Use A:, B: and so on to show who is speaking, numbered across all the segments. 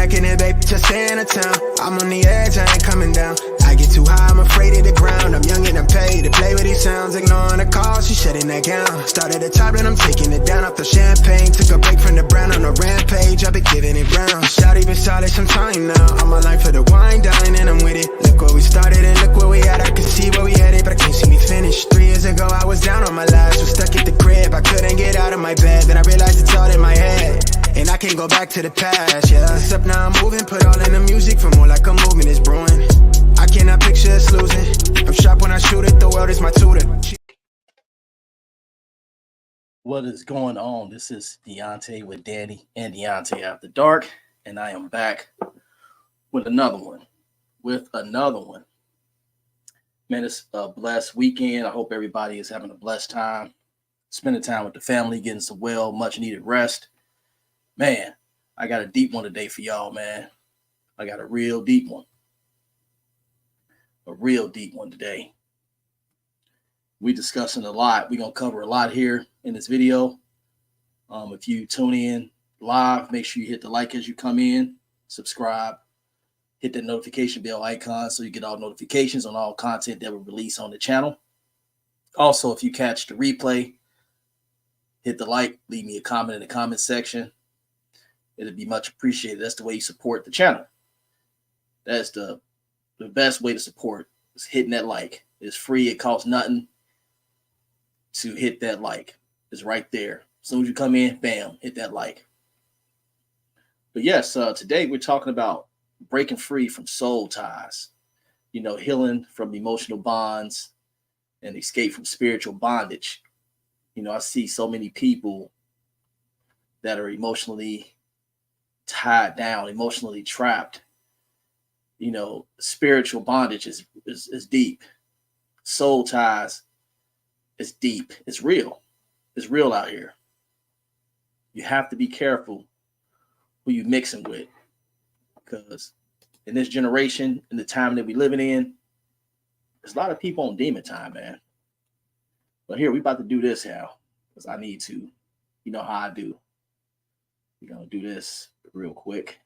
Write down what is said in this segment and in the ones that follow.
A: back in it, baby, just stay in the town. I'm on the edge, I ain't coming down. I get too high, I'm afraid of the ground. I'm young and I'm paid to play with these sounds. Ignoring the calls, she shutting that down. Started at the top, and I'm taking it down off the champagne. Took a break from the brown on a rampage. I've been giving it brown. Shawty been solid some time now. I'm aligned for the wine, dine, and I'm with it. Look where we started and look where we at. I can see where we headed, but I can't see me finish. 3 years ago, I was down on my last. Was stuck at the crib, I couldn't get out of my bed. Then I realized it's all in my head, and I can't go back to the past, yeah. It's up now, I'm moving, put all in the music for more like a movement is brewing. I cannot picture us losing. I'm sharp when I shoot it, the world is my tutor.
B: What is going on? This is Deonte with Dany and Deonte AfterDark, and I am back with another one. Man, it's a blessed weekend. I hope everybody is having a blessed time, spending time with the family, getting some much needed rest. Man, I got a deep one today for y'all, man. I got a real deep one. Today. We discussing a lot. We're going to cover a lot here in this video. If you tune in live, make sure you hit the like as you come in, subscribe, hit the notification bell icon so you get all notifications on all content that we release on the channel. Also, if you catch the replay, hit the like, leave me a comment in the comment section. It'd be much appreciated. That's the way you support the channel. That's the best way to support is hitting that like. It's free. It costs nothing to hit that like. It's right there. As soon as you come in, bam, hit that like. But yes, today we're talking about breaking free from soul ties, healing from emotional bonds and escape from spiritual bondage. I see so many people that are emotionally tied down, emotionally trapped. Spiritual bondage is deep. Soul ties is deep. It's real. It's real out here. You have to be careful who you mixing with, because in this generation, in the time that we're living in, there's a lot of people on demon time, man. But here, we about to do this now, because I need to. You know how I do. We're going to do this real quick.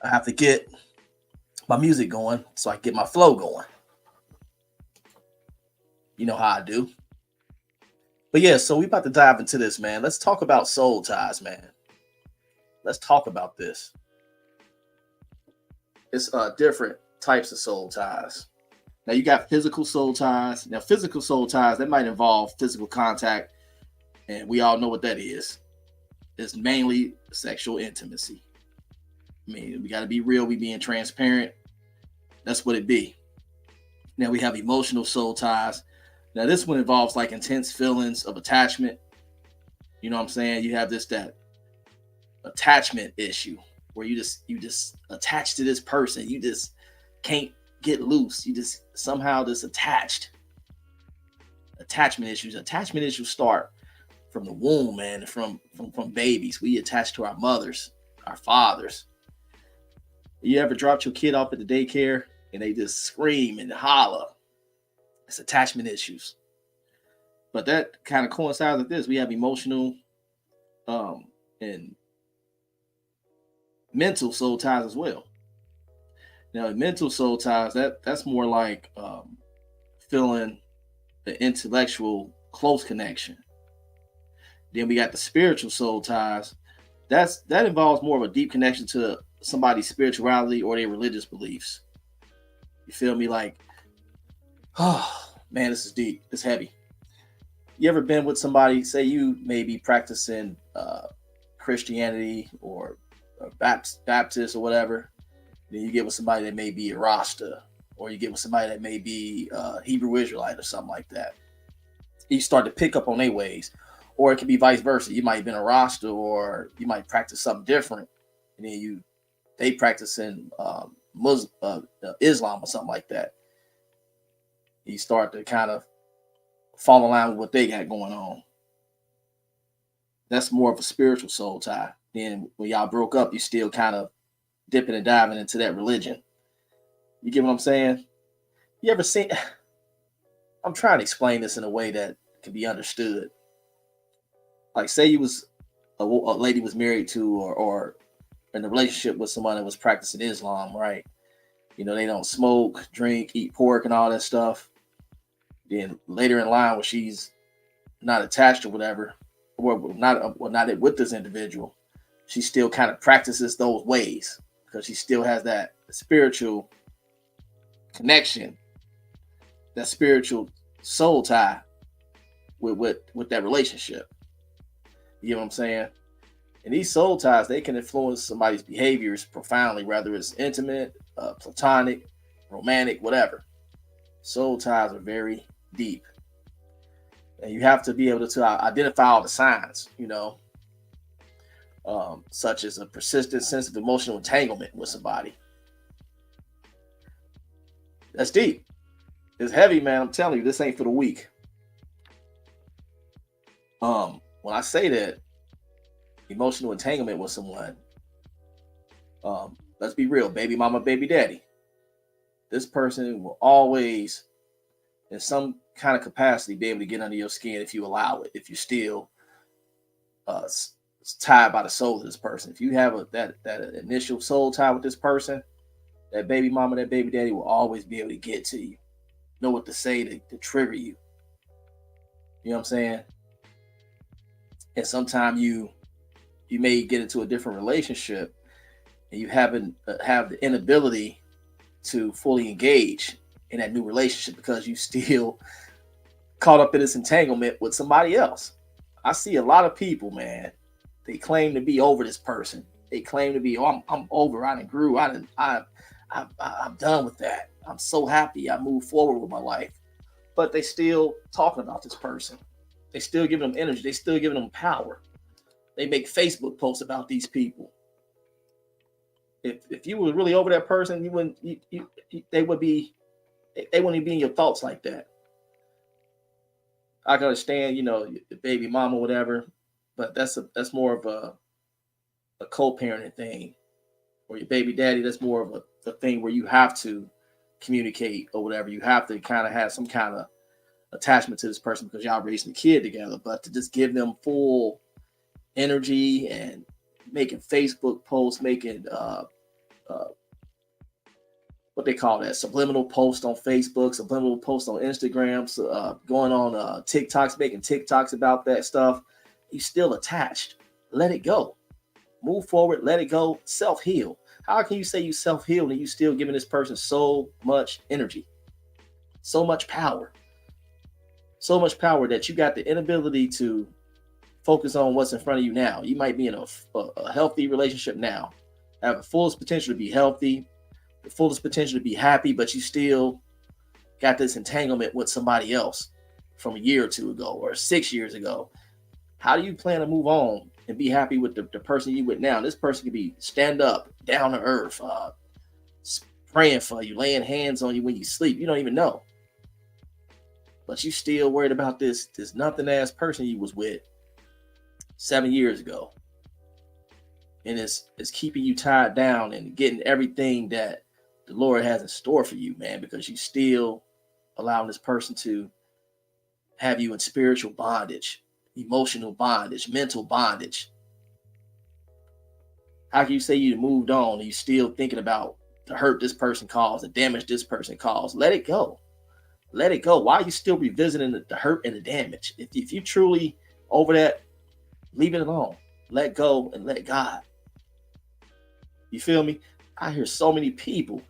B: I have to get my music going so I can get my flow going. You know how I do. But yeah, so we about to dive into this, man. Let's talk about soul ties, man. Let's talk about this. It's different types of soul ties. Now you got physical soul ties. Now physical soul ties, that might involve physical contact, and we all know what that is. It's mainly sexual intimacy. I mean, we got to be real. We being transparent. That's what it be. Now we have emotional soul ties. Now this one involves like intense feelings of attachment. You know what I'm saying? You have that attachment issue where you just attached to this person. You just can't get loose. You just somehow just attached. Attachment issues start from the womb, man, from babies. We attach to our mothers, our fathers. You ever dropped your kid off at the daycare and they just scream and holler? It's attachment issues. But that kind of coincides with this. We have emotional and mental soul ties as well. Now, mental soul ties, that's more like feeling the intellectual close connection. Then we got the spiritual soul ties. That involves more of a deep connection to somebody's spirituality or their religious beliefs. You feel me? Like, oh man, this is deep. It's heavy. You ever been with somebody, say you may be practicing Christianity or Baptist or whatever, then you get with somebody that may be a Rasta, or you get with somebody that may be Hebrew Israelite or something like that. You start to pick up on their ways. Or it could be vice versa. You might have been a Rasta, or you might practice something different, and then they practice in Islam or something like that. You start to kind of fall in line with what they got going on. That's more of a spiritual soul tie. Then when y'all broke up, you still kind of dipping and diving into that religion. You get what I'm saying? You ever seen? I'm trying to explain this in a way that can be understood. Like, say you was a lady was married to or in a relationship with someone that was practicing Islam, right? You know, they don't smoke, drink, eat pork, and all that stuff. Then later in line, when she's not attached or whatever, or not with this individual, she still kind of practices those ways because she still has that spiritual connection, that spiritual soul tie with that relationship. You know what I'm saying? And these soul ties, they can influence somebody's behaviors profoundly, whether it's intimate, platonic, romantic, whatever. Soul ties are very deep. And you have to be able to identify all the signs, you know, such as a persistent sense of emotional entanglement with somebody. That's deep. It's heavy, man. I'm telling you, this ain't for the weak. When I say that, emotional entanglement with someone, let's be real, baby mama, baby daddy. This person will always, in some kind of capacity, be able to get under your skin if you allow it. If you still tied by the soul of this person, if you have that initial soul tie with this person, that baby mama, that baby daddy will always be able to get to you, know what to say to trigger you. You know what I'm saying? And sometimes you may get into a different relationship and you haven't have the inability to fully engage in that new relationship because you still caught up in this entanglement with somebody else. I see a lot of people, man, they claim to be over this person. They claim to be, oh, I'm over, I done grew, I'm done with that. I'm so happy I moved forward with my life. But they still talking about this person. They still giving them energy. They still giving them power. They make Facebook posts about these people. If you were really over that person, you wouldn't. They wouldn't be in your thoughts like that. I can understand, you know, your baby mama, whatever, but that's more of a co-parenting thing. Or your baby daddy, that's more of a thing where you have to communicate or whatever. You have to kind of have some kind of attachment to this person because y'all raising a kid together. But to just give them full energy and making Facebook posts, making what they call that, subliminal posts on Facebook, subliminal posts on Instagram, so, going on TikToks, making TikToks about that stuff, you still attached. Let it go. Move forward. Let it go. Self-heal. How can you say you self-heal and you still giving this person so much energy, so much power that you got the inability to focus on what's in front of you now? You might be in a healthy relationship now, have the fullest potential to be healthy, the fullest potential to be happy, but you still got this entanglement with somebody else from a year or two ago or 6 years ago. How do you plan to move on and be happy with the person you with now? This person could be stand up, down to earth, praying for you, laying hands on you when you sleep. You don't even know. But you still worried about this nothing ass person you was with 7 years ago. And it's keeping you tied down and getting everything that the Lord has in store for you, man, because you still allowing this person to have you in spiritual bondage, emotional bondage, mental bondage. How can you say you moved on and you still thinking about the hurt this person caused, the damage this person caused? Let it go. Let it go. Why are you still revisiting the hurt and the damage? If you truly over that, leave it alone. Let go and let God. You feel me? I hear so many people.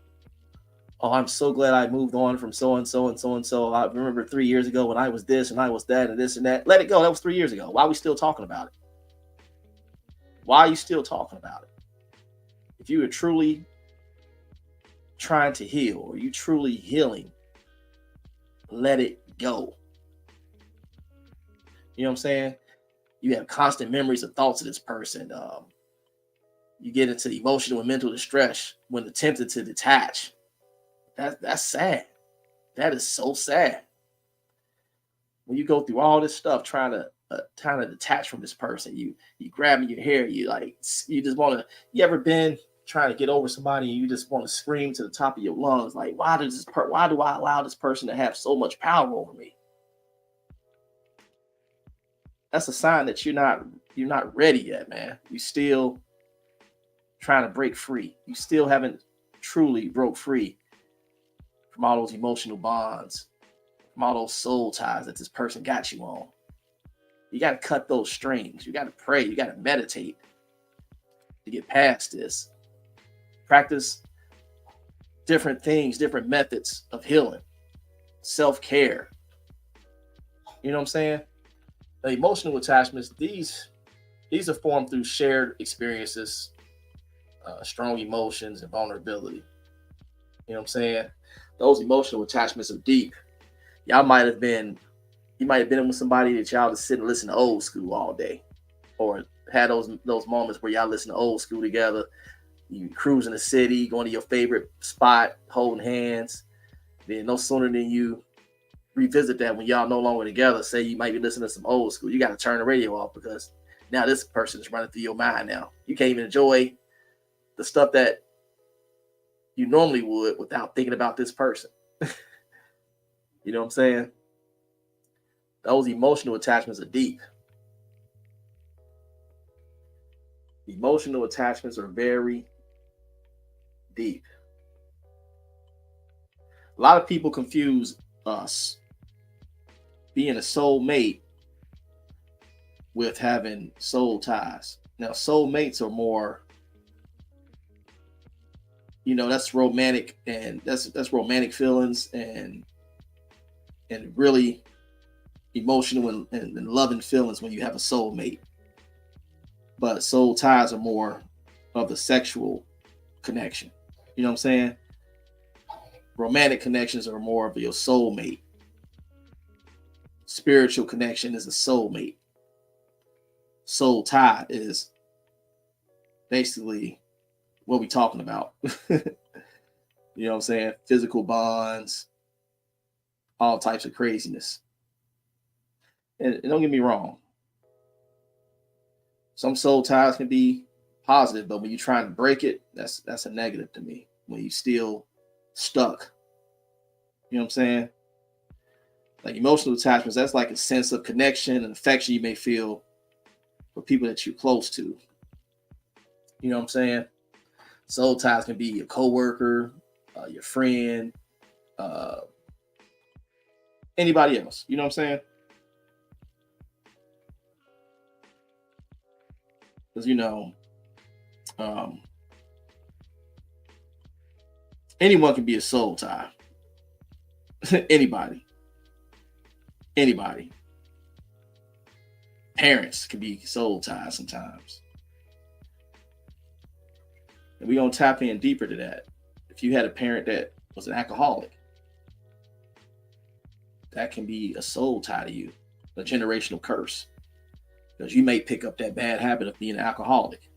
B: Oh, I'm so glad I moved on from so and so and so and so. I remember 3 years ago when I was this and I was that and this and that. Let it go. That was 3 years ago. Why are we still talking about it? Why are you still talking about it? If you were truly trying to heal or you truly healing, let it go. You know what I'm saying? You have constant memories of thoughts of this person. You get into emotional and mental distress when attempted to detach. That's sad. That is so sad. when you go through all this stuff trying to detach from this person, you grabbing your hair, you just want to. You ever been trying to get over somebody and you just want to scream to the top of your lungs, like, why do I allow this person to have so much power over me? That's a sign that you're not ready yet, man. You still trying to break free. You still haven't truly broke free from all those emotional bonds, from all those soul ties that this person got you on. You got to cut those strings. You got to pray. You got to meditate to get past this. Practice different things, different methods of healing, self-care. You know what I'm saying? The emotional attachments, these are formed through shared experiences, strong emotions, and vulnerability. You know what I'm saying? Those emotional attachments are deep. You might have been with somebody that y'all just sit and listen to old school all day, or had those moments where y'all listen to old school together. You cruising the city, going to your favorite spot, holding hands. Then no sooner than you revisit that when y'all no longer together, say you might be listening to some old school, you got to turn the radio off because now this person is running through your mind now. You can't even enjoy the stuff that you normally would without thinking about this person. You know what I'm saying? Those emotional attachments are deep. Emotional attachments are very deep. A lot of people confuse us being a soulmate with having soul ties. Now, soulmates are more, that's romantic, and that's romantic feelings and really emotional and loving feelings when you have a soulmate. But soul ties are more of the sexual connection. You know what I'm saying? Romantic connections are more of your soulmate. Spiritual connection is a soulmate. Soul tie is basically what we're talking about. You know what I'm saying? Physical bonds, all types of craziness. And don't get me wrong, some soul ties can be positive, but when you're trying to break it, that's a negative to me. When you still stuck, you know what I'm saying? Like emotional attachments, that's like a sense of connection and affection you may feel for people that you're close to. You know what I'm saying? Soul ties can be your coworker, your friend, anybody else. You know what I'm saying? Because anyone can be a soul tie. Anybody. Parents can be soul ties sometimes. And we're going to tap in deeper to that. If you had a parent that was an alcoholic, that can be a soul tie to you, a generational curse. Because you may pick up that bad habit of being an alcoholic.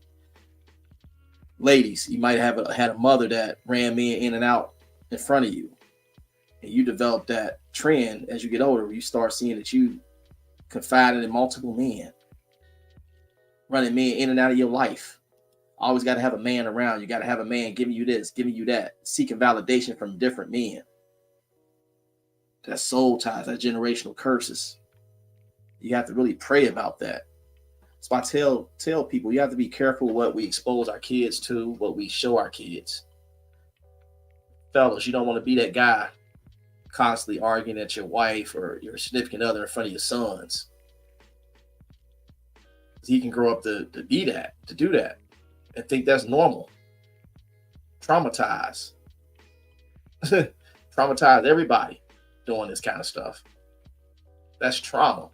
B: Ladies, you might have had a mother that ran men in and out in front of you. And you develop that trend as you get older. You start seeing that you confided in multiple men, running men in and out of your life. Always got to have a man around. You got to have a man giving you this, giving you that, seeking validation from different men. That's soul ties, that generational curses. You have to really pray about that. So I tell people, you have to be careful what we expose our kids to, what we show our kids. Fellas, you don't want to be that guy constantly arguing at your wife or your significant other in front of your sons. He can grow up to be that, to do that, and think that's normal. Traumatize everybody doing this kind of stuff. That's trauma.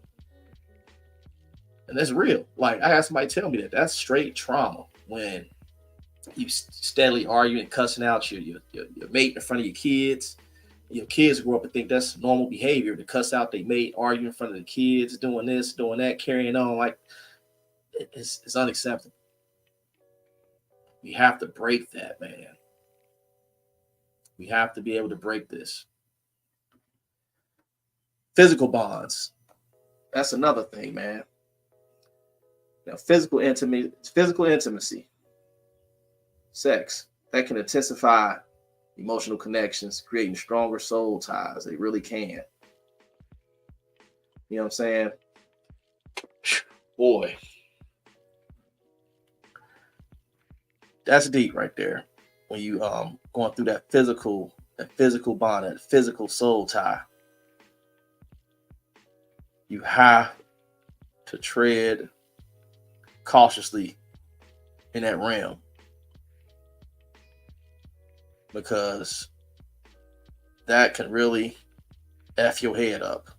B: And that's real. Like, I had somebody tell me that's straight trauma when you steadily arguing and cussing out your mate in front of your kids. Your kids grow up and think that's normal behavior to cuss out their mate, argue in front of the kids, doing this, doing that, carrying on. Like, it's unacceptable. We have to break that, man. We have to be able to break this. Physical bonds. That's another thing, man. Now, physical intimacy, sex, that can intensify emotional connections, creating stronger soul ties. They really can. You know what I'm saying? Boy, that's deep right there. When you going through that physical bond, that physical soul tie, you have to tread cautiously in that realm, because that can really F your head up.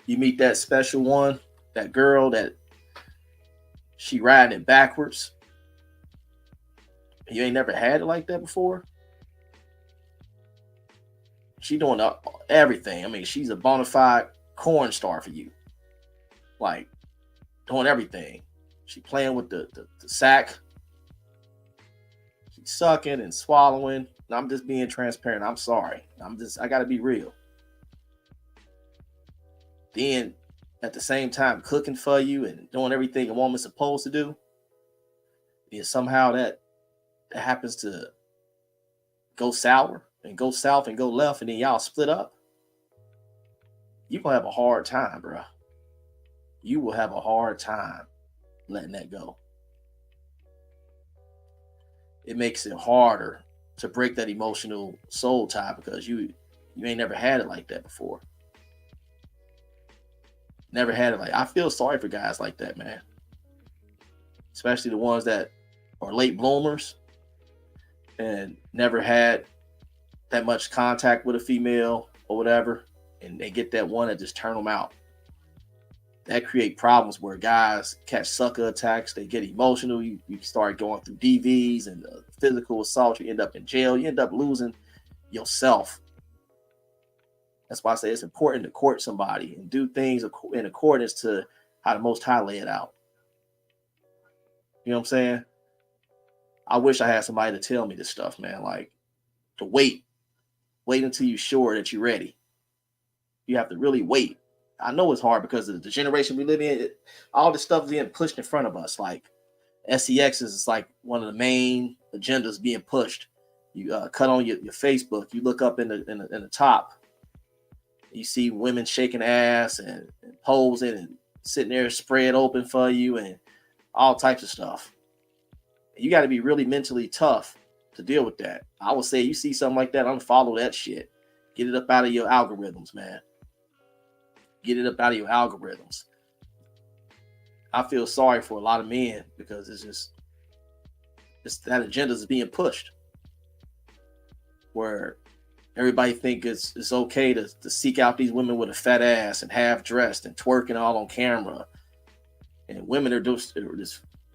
B: You meet that special one, that girl that she riding it backwards. You ain't never had it like that before. She doing everything. I mean, she's a bona fide corn star for you. Like, doing everything. She playing with the sack. She's sucking and swallowing. And I'm just being transparent. I'm sorry. I gotta be real. Then at the same time cooking for you and doing everything a woman's supposed to do. And somehow that happens to go sour and go south and go left, and then y'all split up. You're gonna have a hard time, bro. You will have a hard time letting that go. It makes it harder to break that emotional soul tie, because you ain't never had it like that before. Never had it like. I feel sorry for guys like that, man. Especially the ones that are late bloomers and never had that much contact with a female or whatever, and they get that one that just turn them out. That create problems where guys catch sucker attacks. They get emotional. You start going through DVs and physical assault. You end up in jail. You end up losing yourself. That's why I say it's important to court somebody and do things in accordance to how the Most High lay it out. You know what I'm saying? I wish I had somebody to tell me this stuff, man. Like, to wait until you're sure that you're ready. You have to really wait. I know it's hard because of the generation we live in. All this stuff is being pushed in front of us. Like, SEX is like one of the main agendas being pushed. You cut on your Facebook. You look up in the top. You see women shaking ass and posing and sitting there spread open for you and all types of stuff. You got to be really mentally tough to deal with that. I would say you see something like that, unfollow that shit. Get it up out of your algorithms, man. Get it up out of your algorithms. I feel sorry for a lot of men because it's that agenda is being pushed, where everybody think it's okay to seek out these women with a fat ass and half dressed and twerking all on camera, and women are just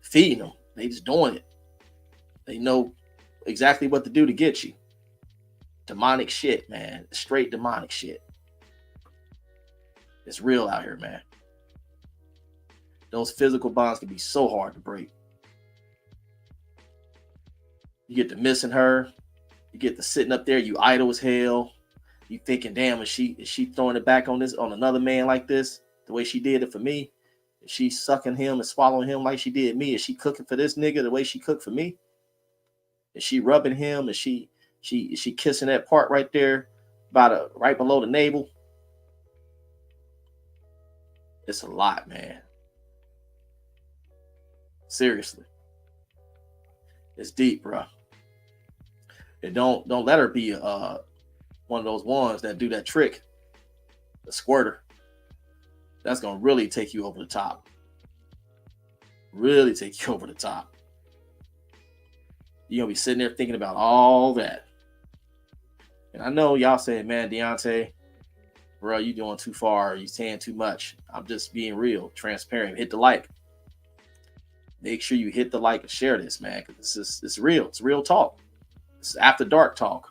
B: feeding them. They just doing it. They know exactly what to do to get you. Demonic shit, man. Straight demonic shit. It's real out here, man. Those physical bonds can be so hard to break. You get to missing her. You get to sitting up there, you idle as hell. You thinking, damn, is she throwing it back on another man like this? The way she did it for me? Is she sucking him and swallowing him like she did me? Is she cooking for this nigga the way she cooked for me? Is she rubbing him? Is she kissing that part right there right below the navel? It's a lot, man. Seriously. It's deep, bro. And don't let her be one of those ones that do that trick, the squirter. That's gonna really take you over the top. Really take you over the top. You're gonna be sitting there thinking about all that. And I know y'all saying, man, Deonte, bro, you doing too far. You saying too much. I'm just being real, transparent. Hit the like. Make sure you hit the like and share this, man, because it's real. It's real talk. It's after dark talk.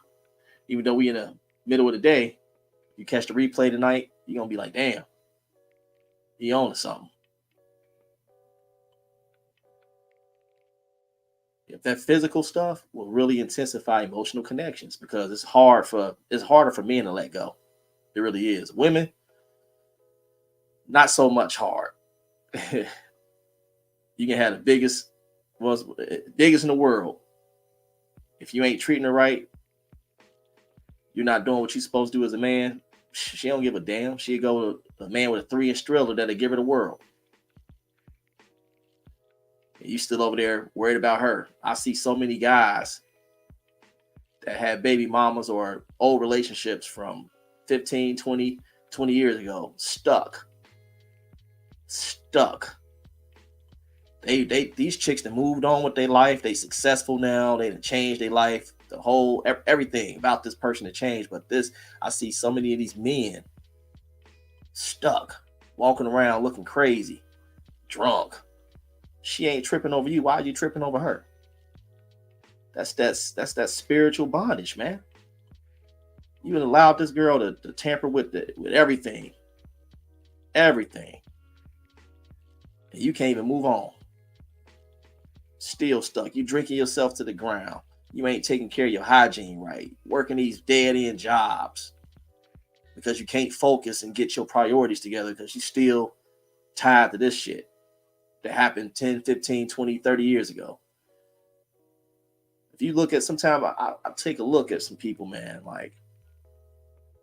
B: Even though we in the middle of the day, you catch the replay tonight, you're gonna be like, damn, he on to something. If that physical stuff will really intensify emotional connections, because it's harder for men to let go. It really is. Women, not so much hard. You can have the biggest in the world. If you ain't treating her right, you're not doing what you're supposed to do as a man. She don't give a damn. She'll go to a man with a 3-inch thriller that'll give her the world. And you still over there worried about her. I see so many guys that had baby mamas or old relationships from 15, 20 years ago, stuck. These chicks that moved on with their life, they successful now, they done changed their life, the whole everything about this person to change. But I see so many of these men stuck, walking around looking crazy, drunk. She ain't tripping over you. Why are you tripping over her? That's that spiritual bondage, man. You allowed this girl to tamper with everything. Everything. And you can't even move on. Still stuck. You drinking yourself to the ground. You ain't taking care of your hygiene right. Working these dead-end jobs. Because you can't focus and get your priorities together because you still tied to this shit that happened 10, 15, 20, 30 years ago. If you look at sometime, I take a look at some people, man, like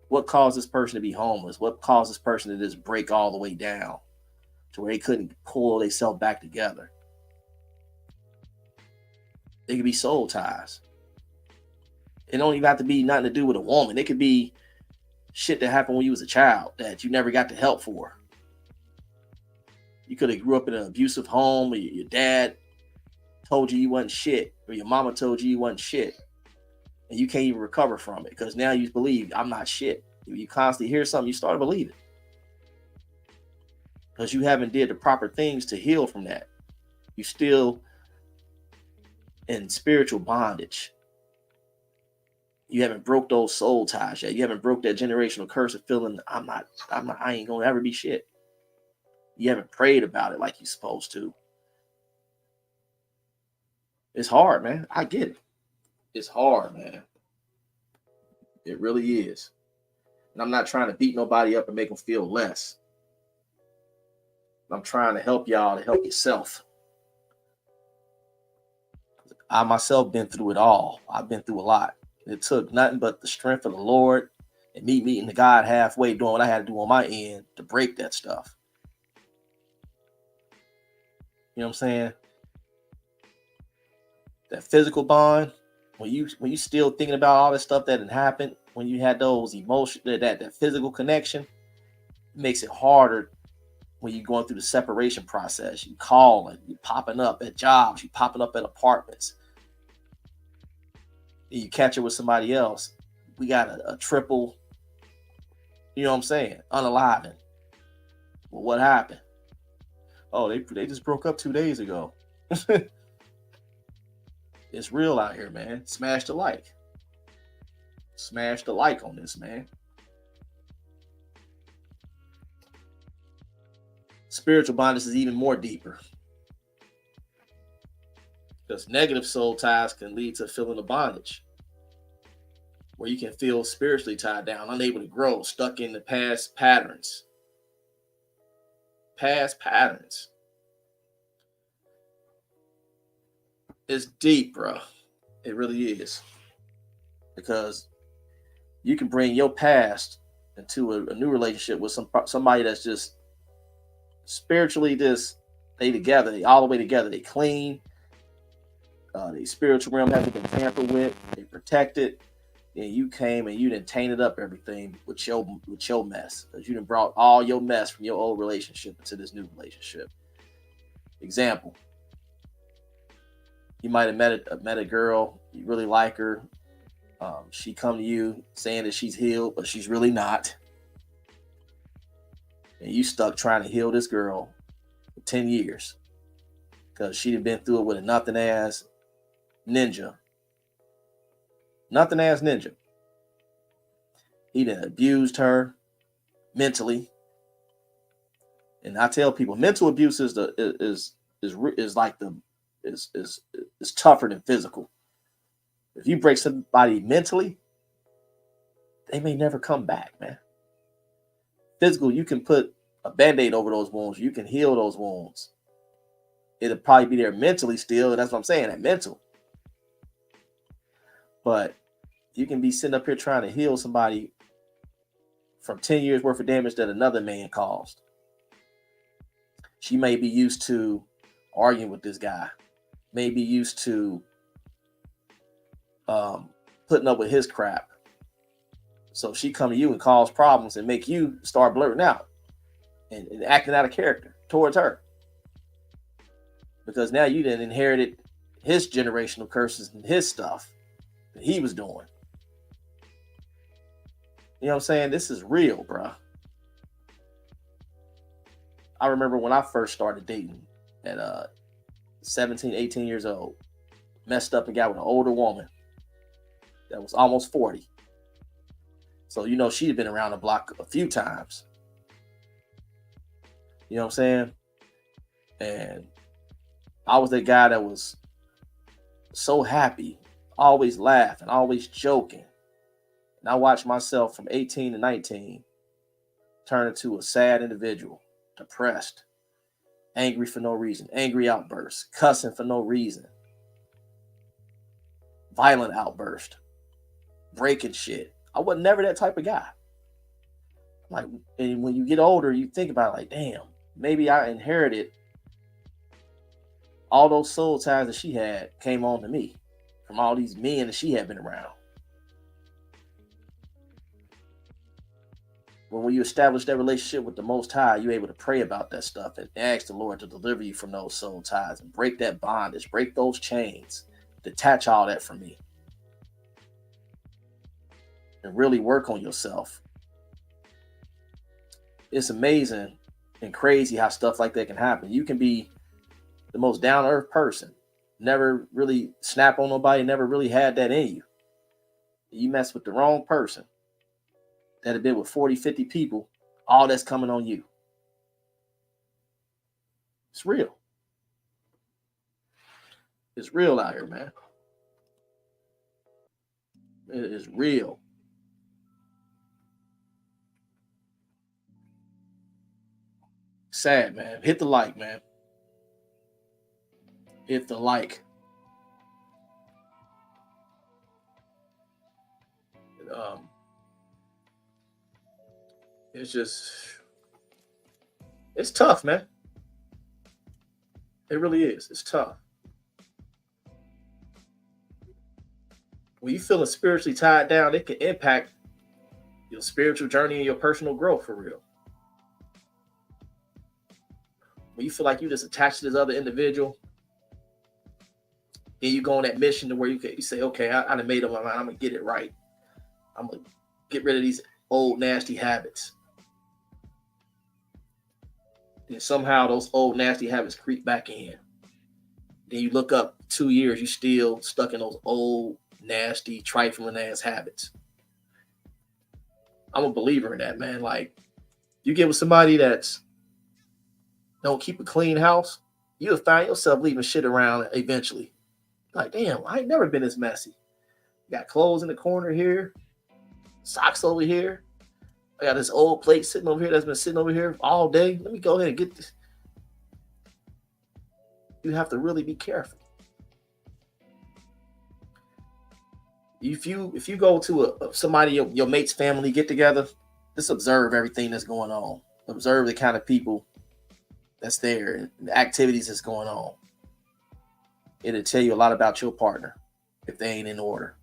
B: what caused this person to be homeless? What caused this person to just break all the way down to where they couldn't pull themselves back together? They could be soul ties. It don't even have to be nothing to do with a woman. It could be shit that happened when you was a child that you never got the help for. You could have grew up in an abusive home, or your dad told you wasn't shit, or your mama told you wasn't shit, and you can't even recover from it because now you believe I'm not shit. If you constantly hear something, you start to believe it because you haven't did the proper things to heal from that. You still in spiritual bondage. You haven't broke those soul ties yet. You haven't broke that generational curse of feeling I ain't gonna ever be shit. You haven't prayed about it like you're supposed to. It's hard, man. I get it. It's hard, man. It really is. And I'm not trying to beat nobody up and make them feel less. I'm trying to help y'all to help yourself. I myself been through it all. I've been through a lot. It took nothing but the strength of the Lord and me meeting the God halfway, doing what I had to do on my end to break that stuff. You know what I'm saying? That physical bond, when you still thinking about all this stuff that had happened, when you had those emotions, that physical connection, it makes it harder when you're going through the separation process. You calling, you popping up at jobs, you popping up at apartments. And you catch it with somebody else. We got a triple, you know what I'm saying, unaliving. Well, what happened? Oh, they just broke up 2 days ago. It's real out here, man. Smash the like. Smash the like on this, man. Spiritual bondage is even more deeper. Because negative soul ties can lead to feeling of bondage. Where you can feel spiritually tied down, unable to grow, stuck in the past patterns. Past patterns. It's deep, bro. It really is. Because you can bring your past into a new relationship with somebody that's just spiritually they together, they all the way together, they clean. The spiritual realm hasn't been tampered with, they protected. And you came and you done tainted up everything with your mess. Because you done brought all your mess from your old relationship into this new relationship. Example. You might have met a girl, you really like her. She come to you saying that she's healed, but she's really not. And you stuck trying to heal this girl for 10 years. Because she'd have been through it with a nothing ass ninja. Nothing ass ninja. He done abused her mentally. And I tell people, mental abuse is tougher than physical. If you break somebody mentally, they may never come back, man. Physical, you can put a band-aid over those wounds. You can heal those wounds. It'll probably be there mentally still. And that's what I'm saying, that mental. But you can be sitting up here trying to heal somebody from 10 years worth of damage that another man caused. She may be used to arguing with this guy, may be used to putting up with his crap. So she come to you and cause problems and make you start blurting out and acting out of character towards her. Because now you done inherited his generational curses and his stuff that he was doing. You know what I'm saying? This is real, bro. I remember when I first started dating at 17, 18 years old, messed up and got with an older woman that was almost 40. So, you know, she'd been around the block a few times. You know what I'm saying? And I was that guy that was so happy, always laughing, always joking. And I watched myself from 18 to 19 turn into a sad individual, depressed, angry for no reason, angry outbursts, cussing for no reason, violent outburst, breaking shit. I was never that type of guy. Like, and when you get older, you think about it like, damn, maybe I inherited all those soul ties that she had came on to me from all these men that she had been around. When you establish that relationship with the Most High, you're able to pray about that stuff and ask the Lord to deliver you from those soul ties and break that bondage, break those chains, detach all that from me, and really work on yourself. It's amazing and crazy how stuff like that can happen. You can be the most down-to-earth person, never really snap on nobody, never really had that in you. You mess with the wrong person that had been with 40, 50 people, all that's coming on you. It's real. It's real out here, man. It is real. Sad, man. Hit the like, man. Hit the like. It's just, it's tough, man. It really is. It's tough. When you feeling spiritually tied down, it can impact your spiritual journey and your personal growth for real. When you feel like you just attached to this other individual, and you go on that mission to where you say, okay, I done made up my mind. I'm going to get it right. I'm going to get rid of these old nasty habits. And somehow those old nasty habits creep back in. Then you look up 2 years, you still stuck in those old nasty trifling ass habits. I'm a believer in that, man. Like, you get with somebody that's don't keep a clean house, you'll find yourself leaving shit around eventually. Like, damn, I ain't never been this messy. Got clothes in the corner here, socks over here. I got this old plate sitting over here that's been sitting over here all day. Let me go ahead and get this. You have to really be careful. If you go to somebody, your mate's family get together, just observe everything that's going on. Observe the kind of people that's there and the activities that's going on. It'll tell you a lot about your partner if they ain't in order.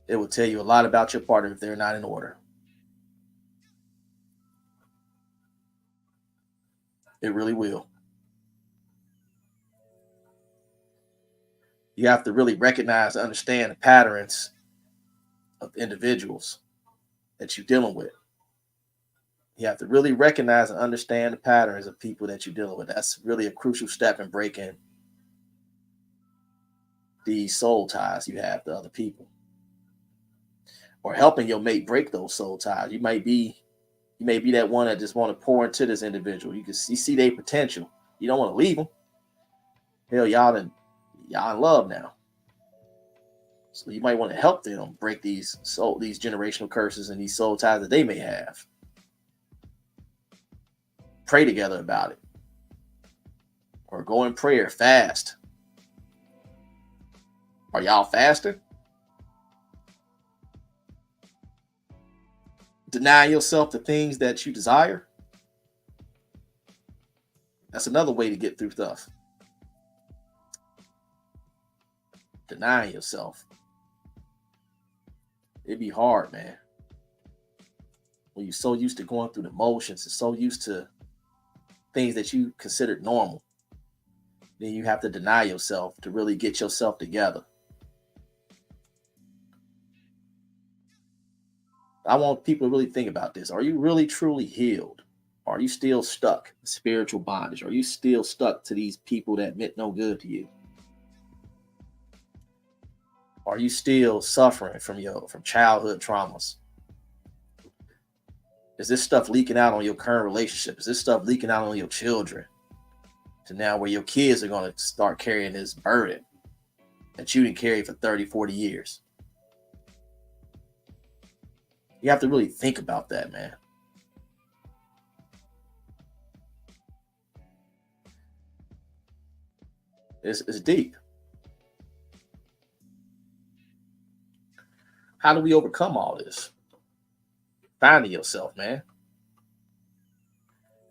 B: It will tell you a lot about your partner if they're not in order. It really will. You have to really recognize and understand the patterns of individuals that you're dealing with. You have to really recognize and understand the patterns of people that you're dealing with. That's really a crucial step in breaking these soul ties you have to other people, or helping your mate break those soul ties. You may be that one that just want to pour into this individual. You see their potential. You don't want to leave them. Hell, y'all in love now. So you might want to help them break these generational curses and these soul ties that they may have. Pray together about it. Or go in prayer, fast. Are y'all fasting? Deny yourself the things that you desire. That's another way to get through stuff. Denying yourself. It'd be hard, man. When you're so used to going through the motions and so used to things that you considered normal, then you have to deny yourself to really get yourself together. I want people to really think about this. Are you really truly healed? Are you still stuck in spiritual bondage? Are you still stuck to these people that meant no good to you? Are you still suffering from childhood traumas? Is this stuff leaking out on your current relationship? Is this stuff leaking out on your children? To now where your kids are going to start carrying this burden that you didn't carry for 30, 40 years. You have to really think about that, man. It's deep. How do we overcome all this? Finding yourself, man.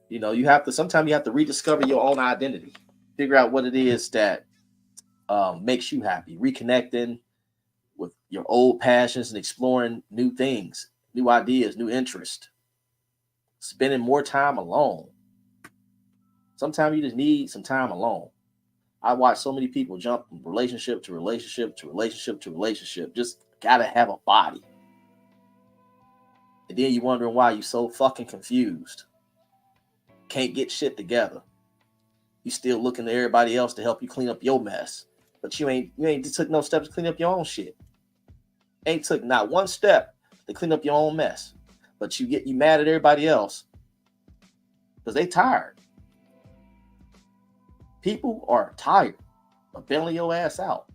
B: You know, sometimes you have to rediscover your own identity. Figure out what it is that makes you happy. Reconnecting with your old passions and exploring new things, new ideas, new interests. Spending more time alone. Sometimes you just need some time alone. I watch so many people jump from relationship to relationship to relationship to relationship. Just gotta have a body. And then you're wondering why you're so fucking confused. Can't get shit together. You still looking to everybody else to help you clean up your mess. But you ain't took no steps to clean up your own shit. Ain't took not one step to clean up your own mess. But you mad at everybody else because they tired. People are tired of bailing your ass out.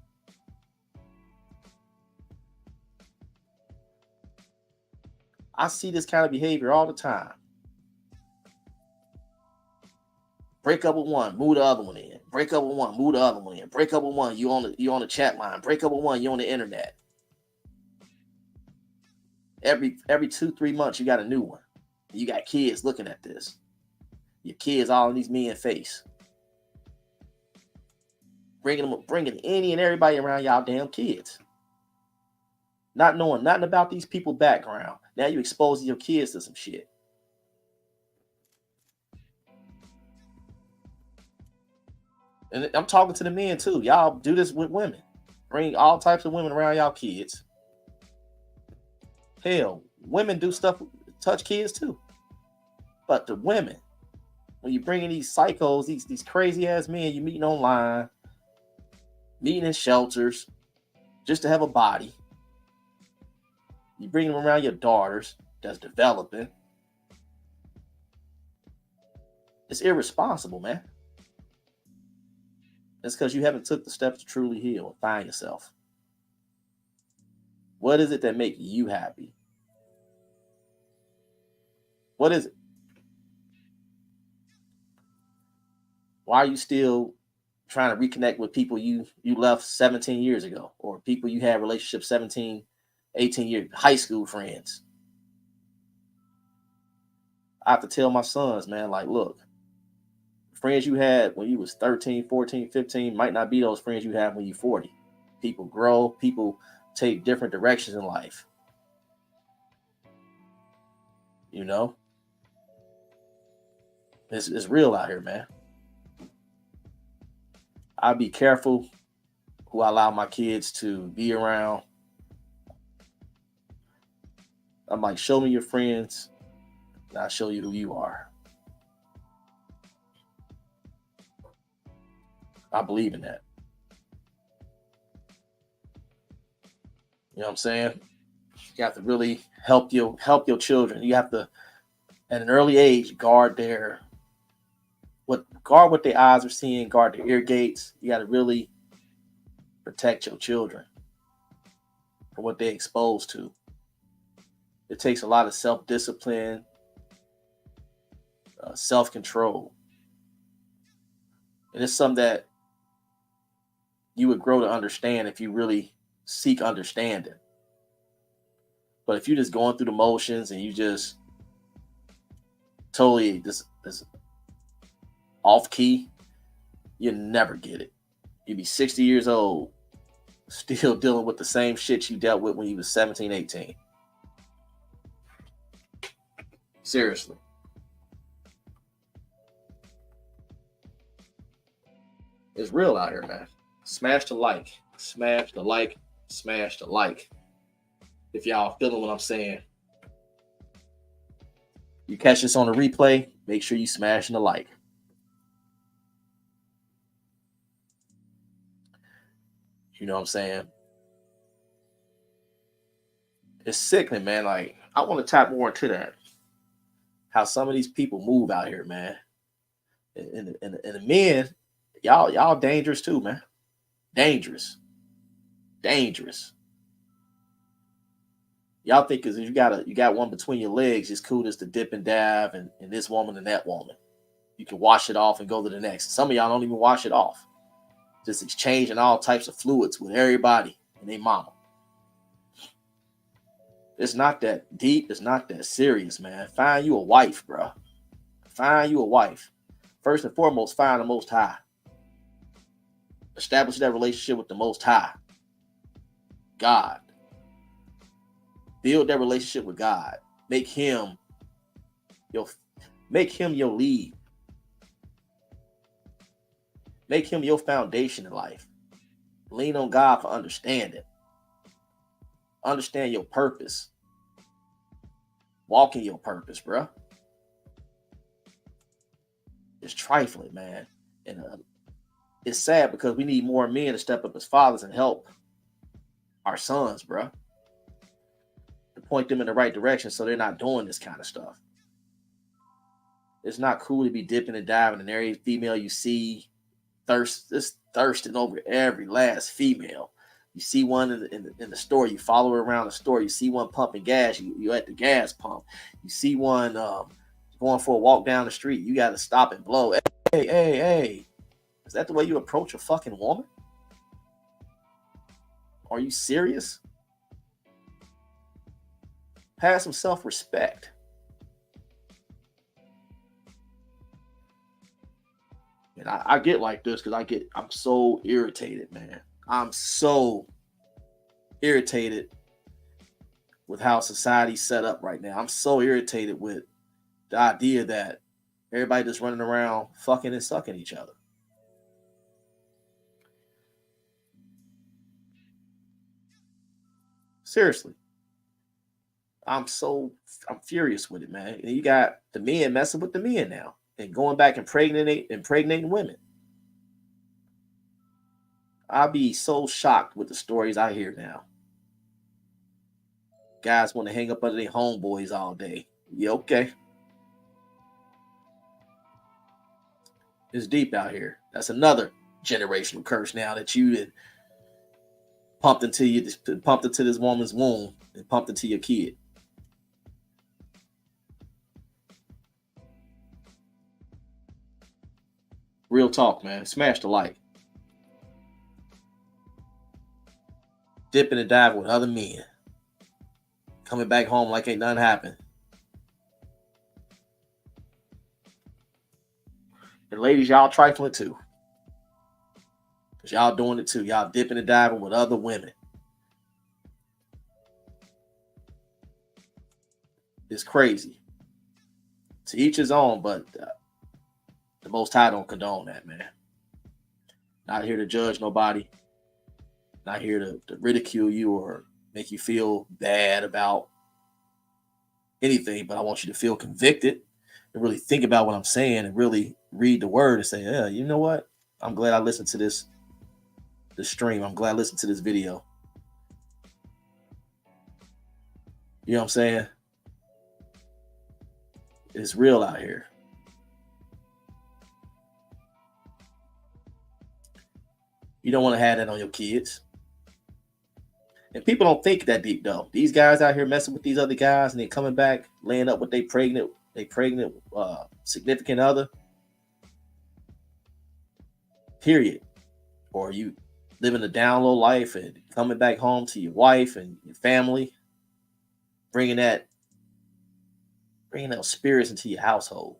B: I see this kind of behavior all the time. Break up with one, move the other one in. Break up with one, move the other one in. Break up with one, you on the chat line. Break up with one, you on the internet. Every 2-3 months, you got a new one. You got kids looking at this. Your kids all in these men's face. Bringing any and everybody around y'all damn kids. Not knowing nothing about these people's background. Now you exposing your kids to some shit. And I'm talking to the men too. Y'all do this with women. Bring all types of women around y'all kids. Hell, women do stuff, touch kids too. But the women, when you bring in these psychos, these crazy ass men you meeting online, meeting in shelters, just to have a body. You bring them around your daughters that's developing. It's irresponsible, man. It's because you haven't took the steps to truly heal and find yourself. What is it that makes you happy? What is it? Why are you still trying to reconnect with people you left 17 years ago, or people you had relationships 17, 18 years, high school friends? I have to tell my sons, man, like, look, friends you had when you was 13, 14, 15 might not be those friends you have when you're 40. People grow, people take different directions in life. You know? It's real out here, man. I'll be careful who I allow my kids to be around. I'm like, show me your friends, and I'll show you who you are. I believe in that. You know what I'm saying? You have to really help your children. You have to, at an early age, guard what their eyes are seeing, guard their ear gates. You got to really protect your children from what they're exposed to. It takes a lot of self-discipline, self-control. And it's something that you would grow to understand if you really seek understanding. But if you're just going through the motions and you just totally just off key, you never get it. You'd be 60 years old, still dealing with the same shit you dealt with when you was 17, 18. Seriously. It's real out here, man. Smash the like. Smash the like. Smash the like. If y'all feeling what I'm saying. You catch this on the replay, make sure you smash the like. You know what I'm saying? It's sickening, man. Like, I want to tap more into that. How some of these people move out here, man. And the men, y'all dangerous too, man. Dangerous. Y'all think because you got one between your legs, it's cool just to dip and dab and this woman and that woman. You can wash it off and go to the next. Some of y'all don't even wash it off. Just exchanging all types of fluids with everybody and their mama. It's not that deep. It's not that serious, man. Find you a wife, bro. Find you a wife. First and foremost, find the Most High. Establish that relationship with the Most High. God. Build that relationship with God. Make him your lead. Make him your foundation in life. Lean on God for understanding. Understand your purpose. Walk in your purpose, bro. It's trifling, man. And it's sad because we need more men to step up as fathers and help our sons, bro. To point them in the right direction so they're not doing this kind of stuff. It's not cool to be dipping and diving in every female you see. Thirsting over every last female. You see one in the store, you follow her around the store. You see one pumping gas, you're at the gas pump. You see one going for a walk down the street. You got to stop and blow. Hey. Is that the way you approach a fucking woman? Are you serious? Have some self-respect. And I get like this because I'm so irritated, man. I'm so irritated with how society's set up right now. I'm so irritated with the idea that everybody just running around fucking and sucking each other. Seriously. I'm furious with it, man. And you got the men messing with the men now and going back and impregnating women. I'll be so shocked with the stories I hear now. Guys want to hang up under their homeboys all day. Yeah, okay. It's deep out here. That's another generational curse now that you did pumped into this woman's womb and pumped into your kid. Real talk, man. Smash the like. Dipping and diving with other men. Coming back home like ain't nothing happened. And ladies, y'all trifling too. Because y'all doing it too. Y'all dipping and diving with other women. It's crazy. To each his own, but the Most High don't condone that, man. Not here to judge nobody. Not here to ridicule you or make you feel bad about anything, but I want you to feel convicted and really think about what I'm saying and really read the word and say, yeah, you know what? I'm glad I listened to this stream. I'm glad I listened to this video. You know what I'm saying? It's real out here. You don't want to have that on your kids. And people don't think that deep, though. These guys out here messing with these other guys and they coming back, laying up with their pregnant they pregnant significant other, period. Or you living a down low life and coming back home to your wife and your family, bringing those spirits into your household,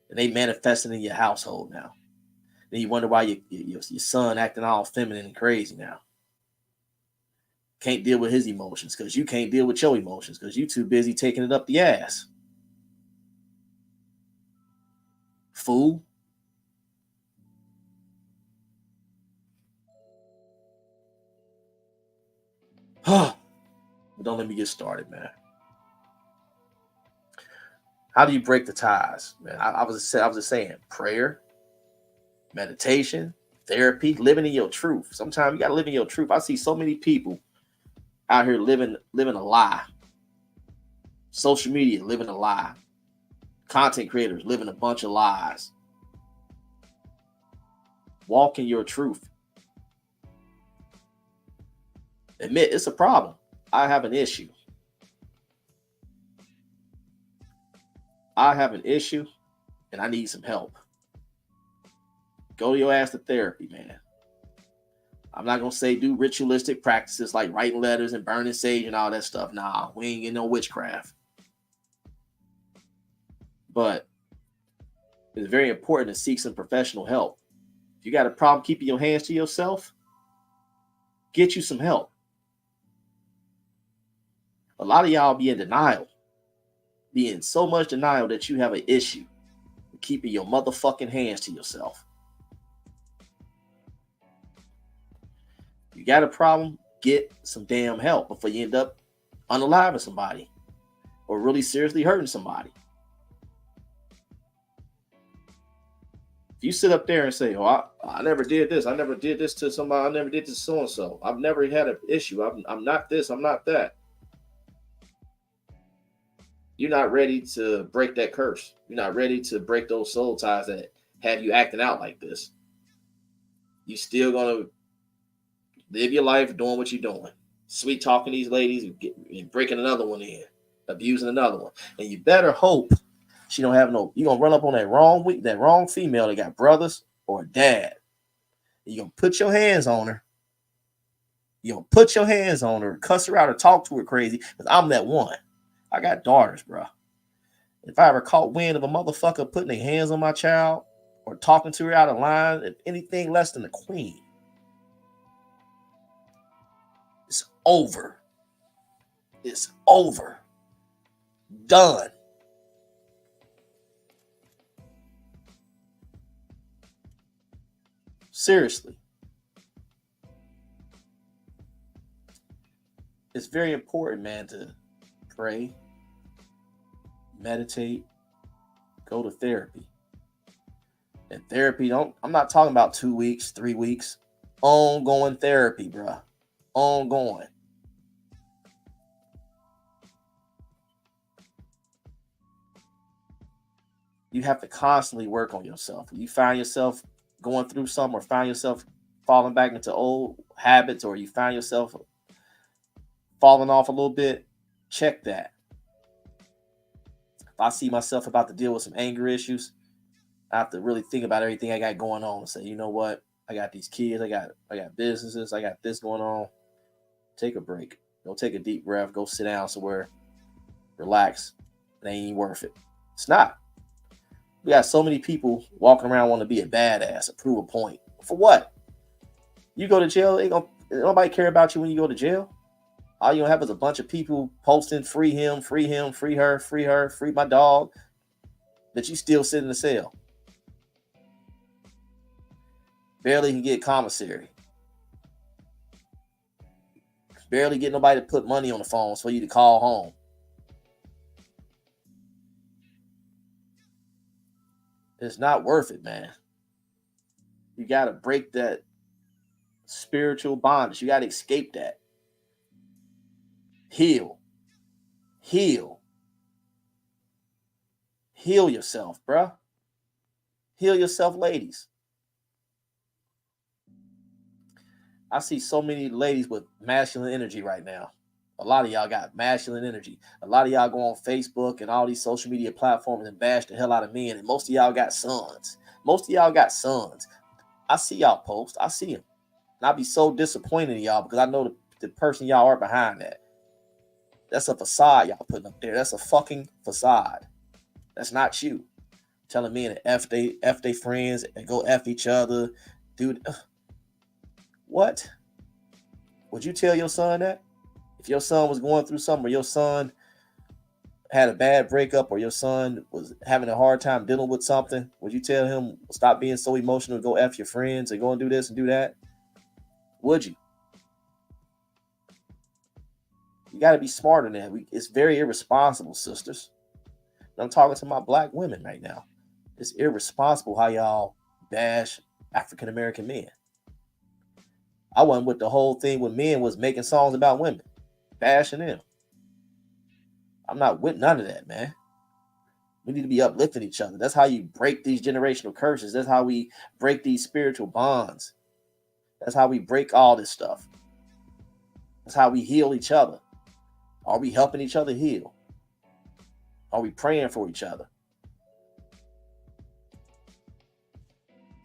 B: and they manifesting in your household now. Then you wonder why your son acting all feminine and crazy now. Can't deal with his emotions because you can't deal with your emotions because you too busy taking it up the ass. Fool. But don't let me get started, man. How do you break the ties, man? I was just saying, prayer, meditation, therapy, living in your truth. Sometimes you gotta live in your truth. I see so many people out here living a lie. Social media living a lie. Content creators living a bunch of lies. Walk in your truth. Admit it's a problem. I have an issue. I have an issue and I need some help. Go to your ass to therapy, man. I'm not going to say do ritualistic practices like writing letters and burning sage and all that stuff. Nah, we ain't getting no witchcraft. But it's very important to seek some professional help. If you got a problem keeping your hands to yourself, get you some help. A lot of y'all be in denial. Be in so much denial that you have an issue with keeping your motherfucking hands to yourself. You got a problem, get some damn help before you end up unaliving somebody or really seriously hurting somebody. If you sit up there and say, oh, I never did this. I never did this to somebody. I never did this to so-and-so. I've never had an issue. I'm not this. I'm not that. You're not ready to break that curse. You're not ready to break those soul ties that have you acting out like this. You still going to live your life doing what you're doing. Sweet talking these ladies and breaking another one in. Abusing another one. And you better hope she don't have you're going to run up on that wrong female that got brothers or a dad. You're going to put your hands on her. You're going to put your hands on her, cuss her out or talk to her crazy because I'm that one. I got daughters, bro. If I ever caught wind of a motherfucker putting their hands on my child or talking to her out of line, if anything less than a queen, it's over. It's over. Done. Seriously. It's very important, man, to pray, meditate, go to therapy. And therapy, I'm not talking about 2 weeks, 3 weeks. Ongoing therapy, bruh. Ongoing. You have to constantly work on yourself. You find yourself going through something or find yourself falling back into old habits or you find yourself falling off a little bit, check that. If I see myself about to deal with some anger issues, I have to really think about everything I got going on and say, you know what? I got these kids, I got businesses, I got this going on. Take a break. Go take a deep breath. Go sit down somewhere. Relax. It ain't worth it. It's not. We got so many people walking around wanting to be a badass, to prove a point. For what? You go to jail, nobody care about you when you go to jail. All you gonna have is a bunch of people posting free him, free him, free her, free my dog. That you still sit in the cell. Barely can get commissary. Barely get nobody to put money on the phone for you to call home. It's not worth it, man. You got to break that spiritual bondage. You got to escape that. Heal. Heal yourself, bruh. Heal yourself, ladies. I see so many ladies with masculine energy right now. A lot of y'all got masculine energy. A lot of y'all go on Facebook and all these social media platforms and bash the hell out of men. And most of y'all got sons. Most of y'all got sons. I see y'all post. I see them. And I'll be so disappointed in y'all because I know the person y'all are behind that. That's a facade y'all putting up there. That's a fucking facade. That's not you. Telling men to F they friends and go F each other. Dude, what? Would you tell your son that? If your son was going through something, or your son had a bad breakup, or your son was having a hard time dealing with something, would you tell him, stop being so emotional, go F your friends and go and do this and do that? Would you? You got to be smarter than that. It's very irresponsible, sisters. And I'm talking to my black women right now. It's irresponsible how y'all bash African-American men. I wasn't with the whole thing when men was making songs about women, bashing them. I'm not with none of that, man. We need to be uplifting each other. That's how you break these generational curses. That's how we break these spiritual bonds. That's how we break all this stuff. That's how we heal each other. Are we helping each other heal? Are we praying for each other?